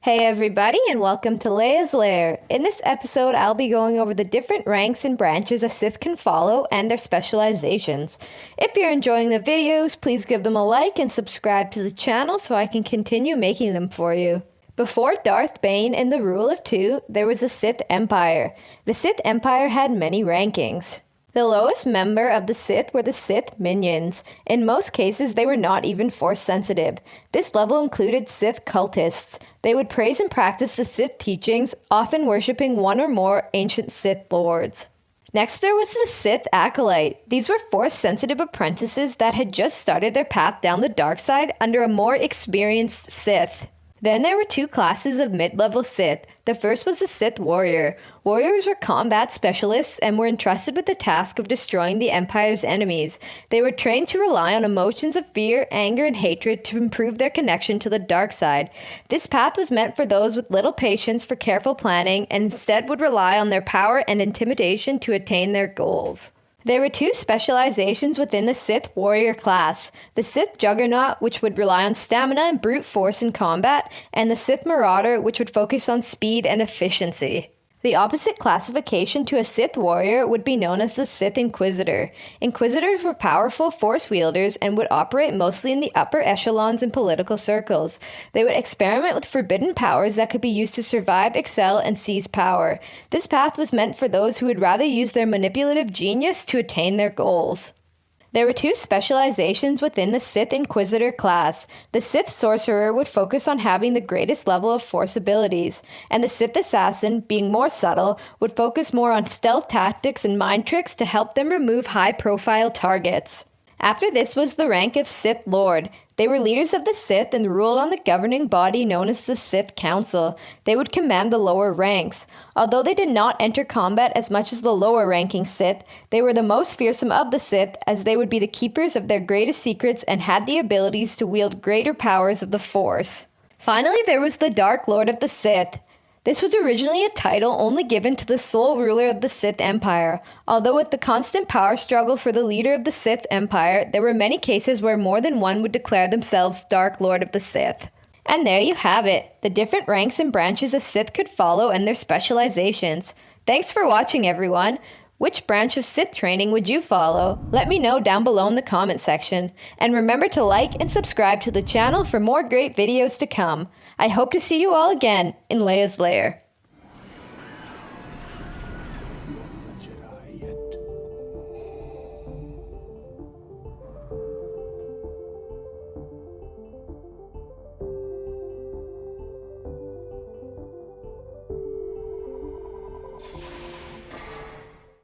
Hey everybody, and welcome to Leia's Lair. In this episode, I'll be going over the different ranks and branches a Sith can follow and their specializations. If you're enjoying the videos, please give them a like and subscribe to the channel so I can continue making them for you. Before Darth Bane and the Rule of Two, there was the Sith Empire. The Sith Empire had many rankings. The lowest member of the Sith were the Sith Minions. In most cases, they were not even Force-sensitive. This level included Sith Cultists. They would praise and practice the Sith teachings, often worshipping one or more ancient Sith Lords. Next, there was the Sith Acolyte. These were Force-sensitive apprentices that had just started their path down the dark side under a more experienced Sith. Then there were two classes of mid-level Sith. The first was the Sith Warrior. Warriors were combat specialists and were entrusted with the task of destroying the Empire's enemies. They were trained to rely on emotions of fear, anger, and hatred to improve their connection to the dark side. This path was meant for those with little patience for careful planning and instead would rely on their power and intimidation to attain their goals. There were two specializations within the Sith Warrior class, the Sith Juggernaut, which would rely on stamina and brute force in combat, and the Sith Marauder, which would focus on speed and efficiency. The opposite classification to a Sith Warrior would be known as the Sith Inquisitor. Inquisitors were powerful Force wielders and would operate mostly in the upper echelons in political circles. They would experiment with forbidden powers that could be used to survive, excel, and seize power. This path was meant for those who would rather use their manipulative genius to attain their goals. There were two specializations within the Sith Inquisitor class. The Sith Sorcerer would focus on having the greatest level of Force abilities, and the Sith Assassin, being more subtle, would focus more on stealth tactics and mind tricks to help them remove high-profile targets. After this was the rank of Sith Lord. They were leaders of the Sith and ruled on the governing body known as the Sith Council. They would command the lower ranks. Although they did not enter combat as much as the lower-ranking Sith, they were the most fearsome of the Sith as they would be the keepers of their greatest secrets and had the abilities to wield greater powers of the Force. Finally, there was the Dark Lord of the Sith. This was originally a title only given to the sole ruler of the Sith Empire. Although with the constant power struggle for the leader of the Sith Empire, there were many cases where more than one would declare themselves Dark Lord of the Sith. And there you have it, the different ranks and branches a Sith could follow and their specializations. Thanks for watching, everyone. Which branch of Sith training would you follow? Let me know down below in the comment section. And remember to like and subscribe to the channel for more great videos to come. I hope to see you all again in Leia's Lair.